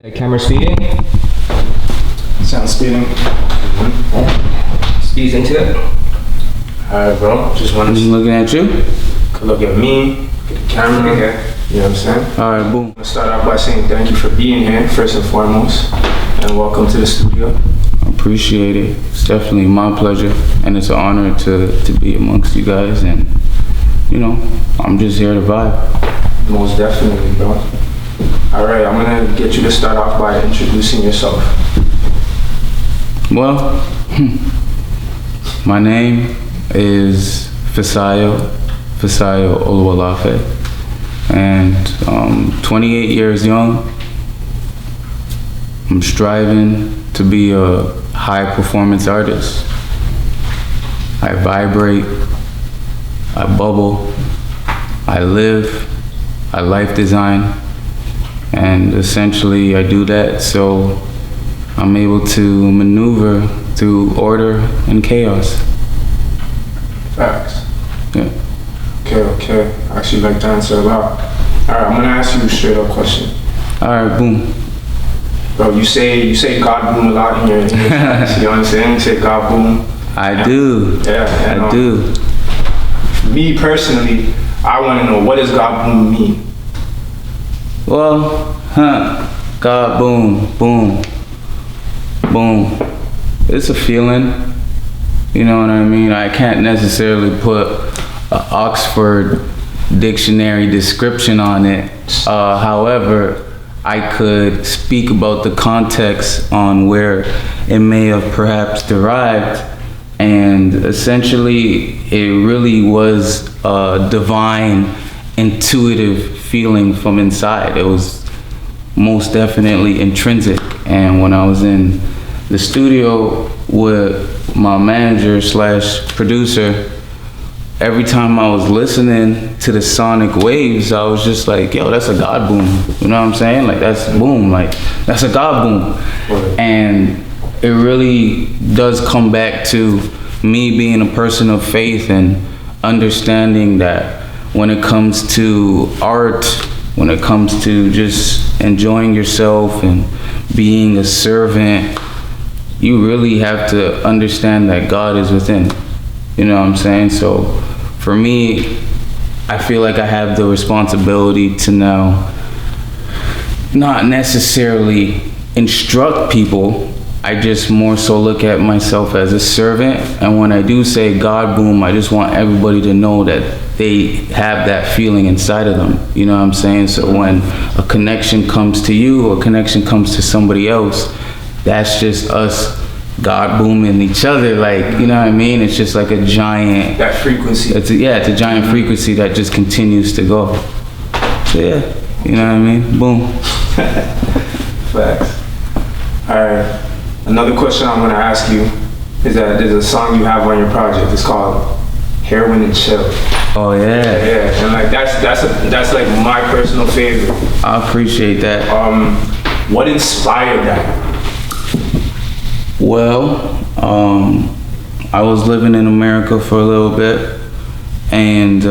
Camera speeding. Sound speeding. Speeds into it. Alright, bro. Just wanted I'm to looking at you. look at me, look at the camera. Okay. You know what I'm saying? Alright, boom. I'll start off by saying thank you for being here, first and foremost. And welcome to the studio. I appreciate it. It's definitely my pleasure, and it's an honor to be amongst you guys. And you know, I'm just here to vibe. Most definitely, bro. Alright, I'm gonna get you to start off by introducing yourself. Well, my name is Fisayo Oluwalafe, and 28 years young. I'm striving to be a high performance artist. I vibrate, I bubble, I live, I life design, and essentially I do that so I'm able to maneuver through order and chaos. Facts. Yeah. Okay. I actually like to answer a lot. Alright, I'm gonna ask you a straight up question. All right, boom. Bro, you say God boom a lot in your tracks, you know what I'm saying? You say God boom. I do. Yeah, I do. Me personally, I want to know, what does God boom mean? Well, God, boom, boom, boom. It's a feeling, you know what I mean? I can't necessarily put an Oxford dictionary description on it. However, I could speak about the context on where it may have perhaps derived, and essentially it really was a divine, intuitive feeling from inside. It was most definitely intrinsic. And when I was in the studio with my manager slash producer, every time I was listening to the sonic waves, I was just like, yo, that's a God boom. You know what I'm saying? Like, that's boom, like, that's a God boom. And it really does come back to me being a person of faith and understanding that when it comes to art, when it comes to just enjoying yourself and being a servant, you really have to understand that God is within. You know what I'm saying? So for me, I feel like I have the responsibility to now not necessarily instruct people. I just more so look at myself as a servant. And when I do say God boom, I just want everybody to know that they have that feeling inside of them. You know what I'm saying? So when a connection comes to you or a connection comes to somebody else, that's just us God booming each other. Like, you know what I mean? It's just like a giant, That frequency. it's a giant frequency that just continues to go. So yeah, you know what I mean? Boom. Facts. Alright. Another question I'm gonna ask you is that there's a song you have on your project. It's called Heroin and Chill. Oh yeah, Yeah, and like that's like my personal favorite. I appreciate that. What inspired that? Well, I was living in America for a little bit, and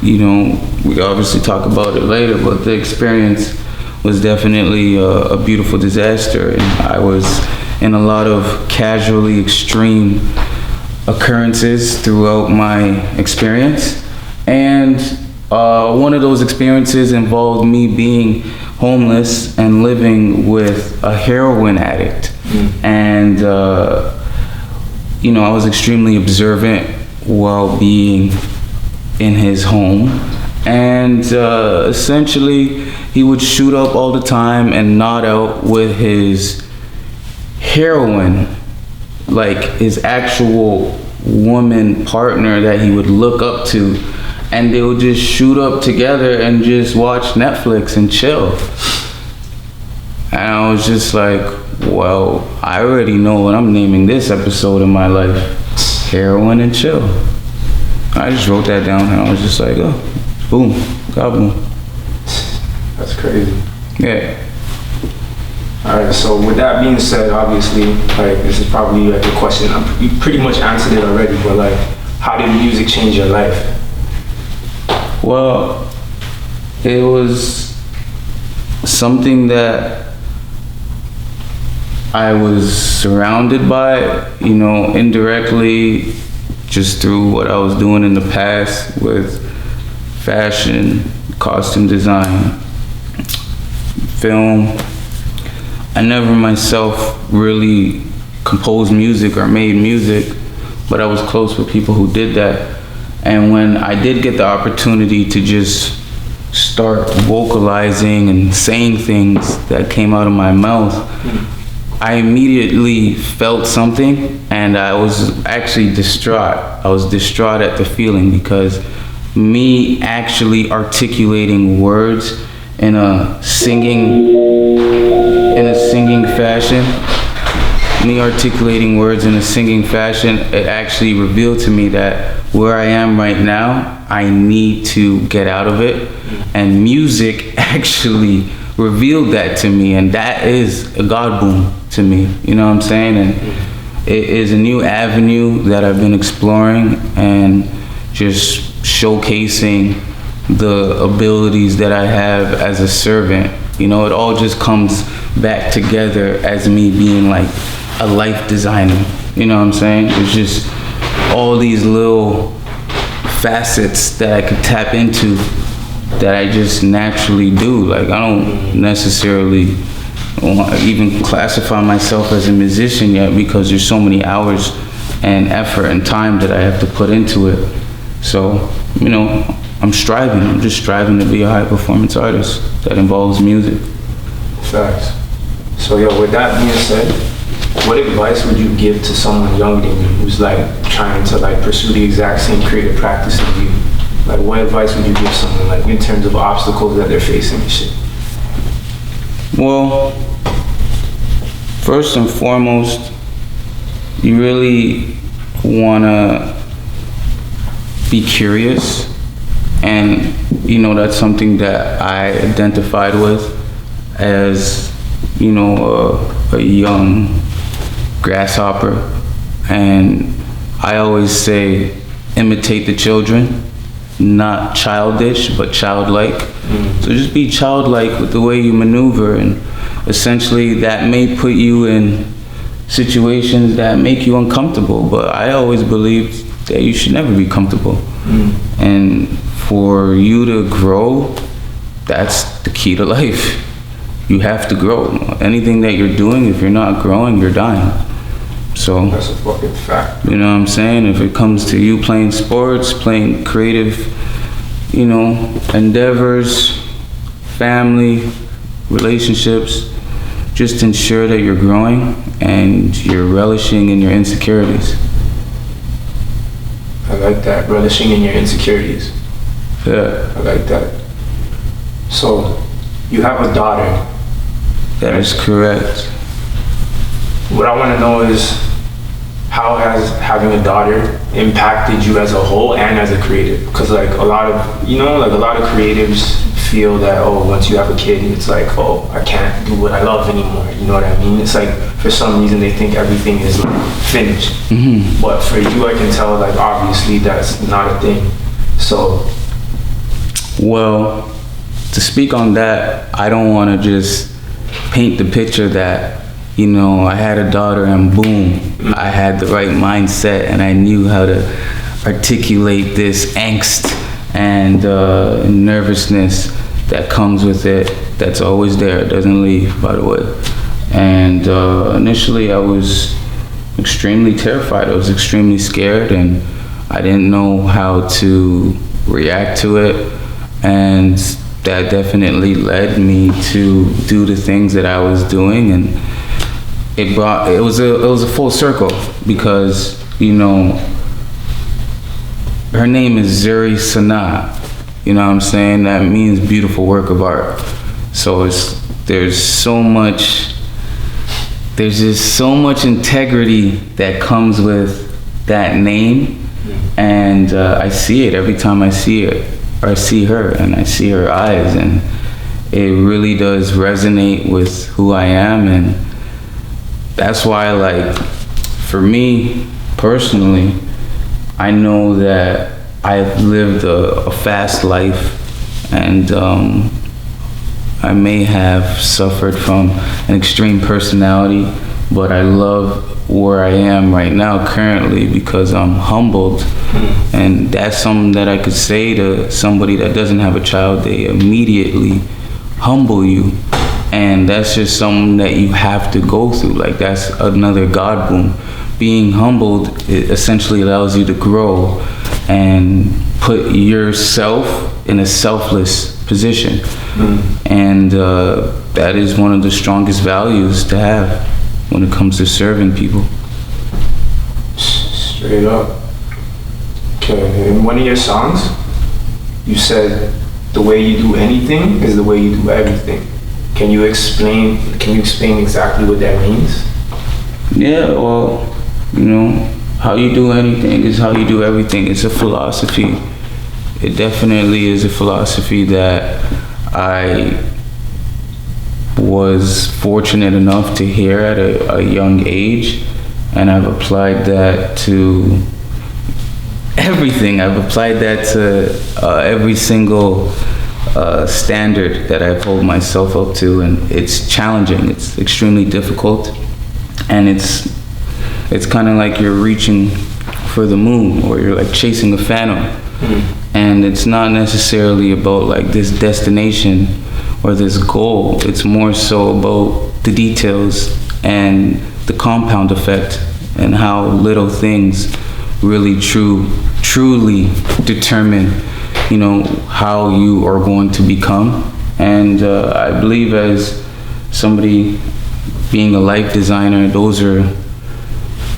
you know, we obviously talk about it later, but the experience was definitely a beautiful disaster, and I was in a lot of casually extreme occurrences throughout my experience, and one of those experiences involved me being homeless and living with a heroin addict. And you know, I was extremely observant while being in his home, and essentially he would shoot up all the time and nod out with his heroine, like his actual woman partner that he would look up to, and they would just shoot up together and just watch Netflix and chill. And I was just like, well, I already know what I'm naming this episode of my life: Heroin and Chill. I just wrote that down and I was just like, oh, boom, God boom. That's crazy. Yeah. Alright, so with that being said, obviously, like, this is probably like a question, you pretty much answered it already, but like, how did music change your life? Well, it was something that I was surrounded by it, you know, indirectly, just through what I was doing in the past with fashion, costume design, film. I never myself really composed music or made music, but I was close with people who did that. And when I did get the opportunity to just start vocalizing and saying things that came out of my mouth, I immediately felt something, and I was actually distraught. I was distraught at the feeling, because me actually articulating words in a singing fashion, it actually revealed to me that where I am right now, I need to get out of it. And music actually revealed that to me, and that is a God boom to me, you know what I'm saying? And it is a new avenue that I've been exploring and just showcasing the abilities that I have as a servant. You know, it all just comes back together as me being like a life designer, you know what I'm saying? It's just all these little facets that I could tap into that I just naturally do. Like, I don't necessarily even classify myself as a musician yet, because there's so many hours and effort and time that I have to put into it. So, you know, I'm just striving to be a high performance artist that involves music. Facts. So, yo, with that being said, what advice would you give to someone younger than you who's like trying to like pursue the exact same creative practice as you? Like, what advice would you give someone, like, in terms of obstacles that they're facing and shit? Well, first and foremost, you really wanna be curious. And, you know, that's something that I identified with as, you know, a young grasshopper. And I always say, imitate the children. Not childish, but childlike. So just be childlike with the way you maneuver, and essentially that may put you in situations that make you uncomfortable, but I always believed that you should never be comfortable. And for you to grow, that's the key to life. You have to grow. Anything that you're doing, if you're not growing, you're dying. So that's a fucking fact. You know what I'm saying? If it comes to you playing sports, playing creative, you know, endeavors, family, relationships, just ensure that you're growing and you're relishing in your insecurities. I like that, relishing in your insecurities. Yeah. I like that. So, you have a daughter. That is correct. What I want to know is, how has having a daughter impacted you as a whole and as a creative? Because like a lot of, you know, like a lot of creatives feel that, oh, once you have a kid, it's like, oh, I can't do what I love anymore. You know what I mean? It's like, for some reason, they think everything is like finished. But for you, I can tell, like, obviously that's not a thing. So. Well, to speak on that, I don't want to just paint the picture that, you know, I had a daughter and boom, I had the right mindset and I knew how to articulate this angst and nervousness that comes with it. That's always there, it doesn't leave, by the way. And initially I was extremely terrified, I was extremely scared, and I didn't know how to react to it. And that definitely led me to do the things that I was doing, and it was a full circle, because, you know, her name is Zuri Sanaa, you know what I'm saying? That means beautiful work of art. So there's just so much integrity that comes with that name, and I see it every time I see it, or I see her and I see her eyes, and it really does resonate with who I am. And that's why, like, for me personally, I know that I've lived a fast life, and I may have suffered from an extreme personality, but I love where I am right now currently because I'm humbled. And that's something that I could say to somebody that doesn't have a child. They immediately humble you, and that's just something that you have to go through. Like, that's another God boom. Being humbled, it essentially allows you to grow and put yourself in a selfless position. And that is one of the strongest values to have when it comes to serving people. Straight up. Okay, in one of your songs, you said the way you do anything is the way you do everything. Can you explain exactly what that means? Yeah, well, you know, how you do anything is how you do everything. It's a philosophy. It definitely is a philosophy that I was fortunate enough to hear at a young age, and I've applied that to everything. I've applied that to every single standard that I've hold myself up to, and it's challenging. It's extremely difficult, and it's kind of like you're reaching for the moon, or you're like chasing a phantom. And it's not necessarily about like this destination or this goal. It's more so about the details and the compound effect, and how little things really truly determine, you know, how you are going to become. And I believe, as somebody being a life designer,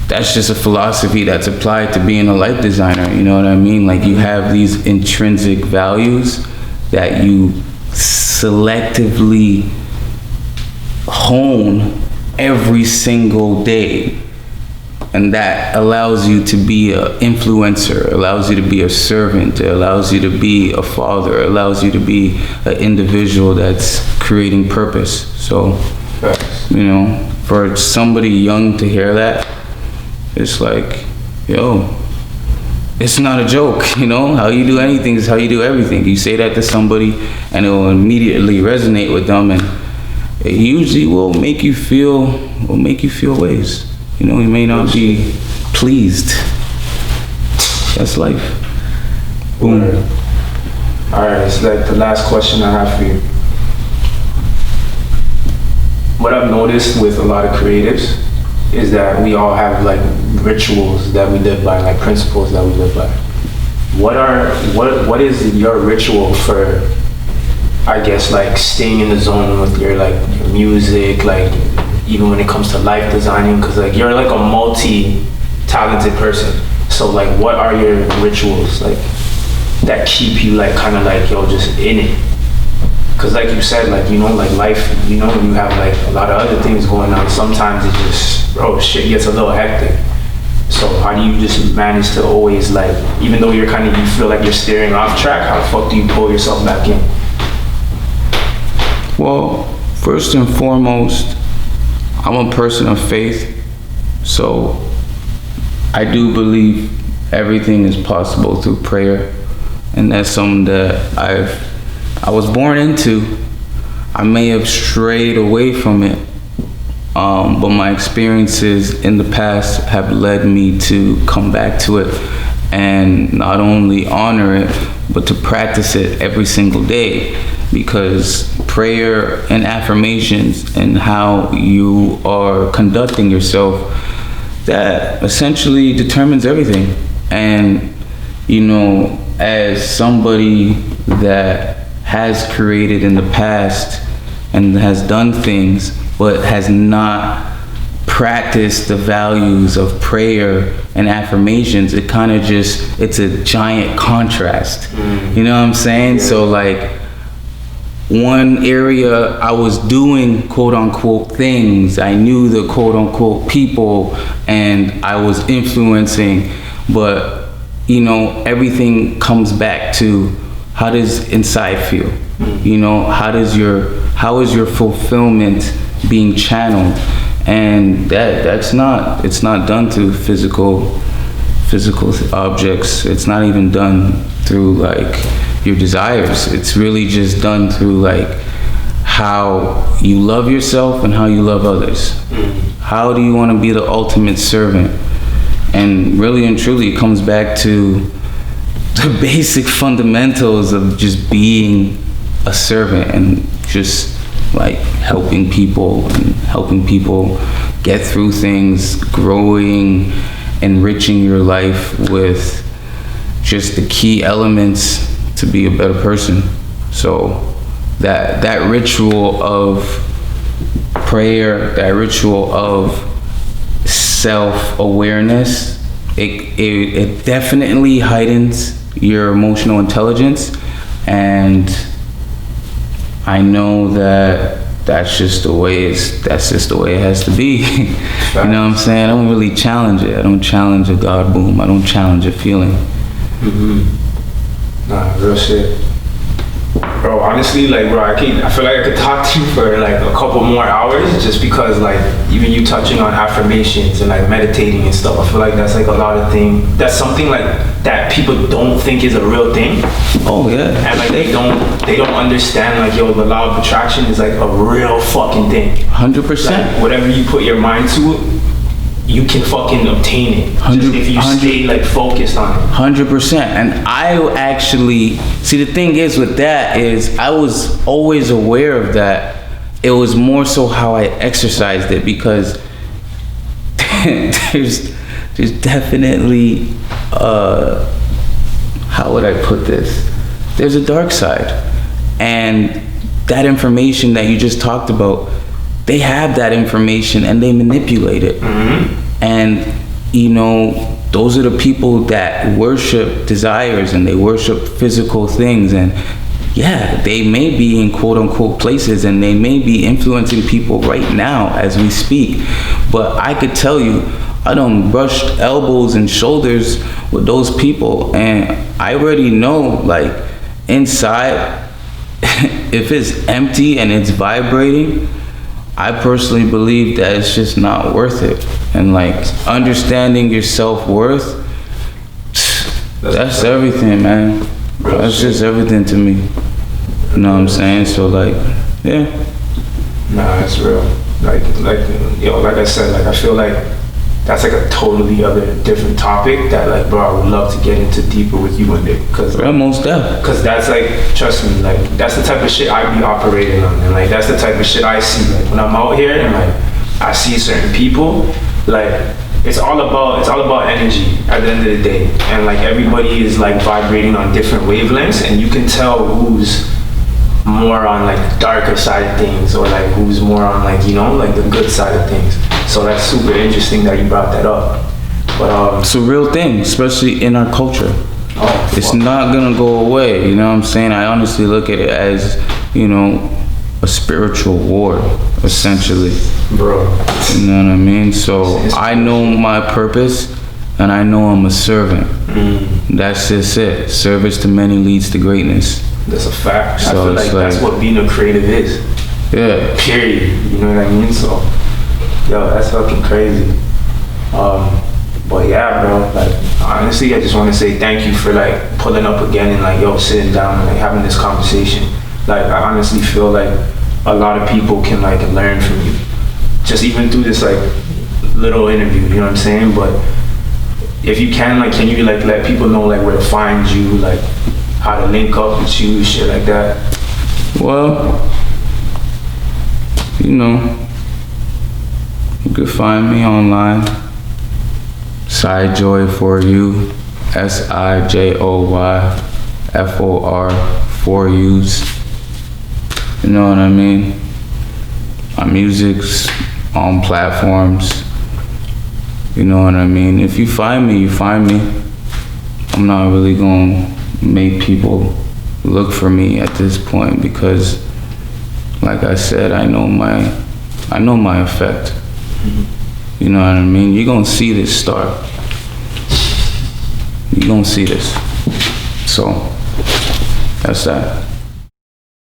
that's just a philosophy that's applied to being a life designer. You know what I mean? Like, you have these intrinsic values that you selectively hone every single day, and that allows you to be an influencer, allows you to be a servant, it allows you to be a father, it allows you to be an individual that's creating purpose. So, you know, for somebody young to hear that, it's like, yo, it's not a joke, you know? How you do anything is how you do everything. You say that to somebody and it will immediately resonate with them, and it usually will make you feel ways. You know, you may not be pleased. That's life. Boom. Alright, it's like the last question I have for you. What I've noticed with a lot of creatives is that we all have like rituals that we live by, like principles that we live by. What is your ritual for, I guess, like staying in the zone with your music, like even when it comes to life designing, because like you're like a multi-talented person. So like, what are your rituals like that keep you like kind of like, yo, just in it? Because like you said, like, you know, like life, you know, you have like a lot of other things going on. Sometimes it just, bro, shit gets a little hectic. So how do you just manage to always like, even though you feel like you're steering off track, how the fuck do you pull yourself back in? Well, first and foremost, I'm a person of faith. So I do believe everything is possible through prayer. And that's something that I was born into. I may have strayed away from it, but my experiences in the past have led me to come back to it and not only honor it, but to practice it every single day. Because prayer and affirmations and how you are conducting yourself, that essentially determines everything. And, you know, as somebody that has created in the past and has done things, but has not practiced the values of prayer and affirmations, it kind of just, it's a giant contrast. You know what I'm saying? So like, one area I was doing quote unquote things, I knew the quote unquote people, and I was influencing, but you know, everything comes back to, how does inside feel? You know, how is your fulfillment being channeled? And it's not done through physical objects. It's not even done through like your desires. It's really just done through like how you love yourself and how you love others. How do you want to be the ultimate servant? And really and truly, it comes back to the basic fundamentals of just being a servant and just like helping people get through things, growing, enriching your life with just the key elements to be a better person. So that ritual of prayer, that ritual of self-awareness, it definitely heightens your emotional intelligence, and I know that's just the way it has to be. You know what I'm saying? I don't really challenge it. I don't challenge a God boom. I don't challenge a feeling. Nah, real shit. Bro, honestly, like, bro, I feel like I could talk to you for like a couple more hours, just because like even you touching on affirmations and like meditating and stuff, I feel like that's like a lot of thing. That's something like that people don't think is a real thing. Oh yeah. And like they don't understand like, yo, the law of attraction is like a real fucking thing. 100%. Like, whatever you put your mind to, you can fucking obtain it. Just if you stay like focused on it. 100%. And I actually, see, the thing is with that is I was always aware of that. It was more so how I exercised it, because there's definitely, how would I put this? There's a dark side. And that information that you just talked about, they have that information and they manipulate it. And, you know, those are the people that worship desires and they worship physical things. And yeah, they may be in quote unquote places and they may be influencing people right now as we speak. But I could tell you, I done brushed elbows and shoulders with those people, and I already know, like, inside, if it's empty and it's vibrating, I personally believe that it's just not worth it. And like understanding your self-worth, that's everything, man. That's just everything to me. You know what I'm saying? So like, yeah. Nah, it's real. Like yo, like I said, like I feel like that's like a totally different topic that like, bro, I would love to get into deeper with you one day. Cause most definitely. Cause that's like, trust me, like that's the type of shit I be operating on, and like that's the type of shit I see. Like when I'm out here and like I see certain people, like it's all about energy at the end of the day, and like everybody is like vibrating on different wavelengths, and you can tell who's more on like the darker side of things, or like who's more on like, you know, like the good side of things. So that's super interesting that you brought that up. But it's a real thing, especially in our culture. It's not gonna go away, you know what I'm saying? I honestly look at it as, you know, a spiritual war, essentially. Bro. You know what I mean? So I know my purpose, and I know I'm a servant. That's just it. Service to many leads to greatness. That's a fact. So I feel like that's what being a creative is. Yeah. Period. You know what I mean? So, yo, that's fucking crazy. But yeah, bro, like honestly, I just want to say thank you for like pulling up again and like, yo, sitting down and like having this conversation. Like I honestly feel like a lot of people can like learn from you, just even through this like little interview, you know what I'm saying? But if you can, like, can you like let people know like where to find you, like how to link up with you, shit like that? Well, you know, you could find me online, Sijoy for you, SIJOY FOR 4 U's. You know what I mean? My music's on platforms. You know what I mean? If you find me, you find me. I'm not really gonna make people look for me at this point, because like I said, I know my effect. You know what I mean? You're gonna see this start. You're gonna see this. So that's that.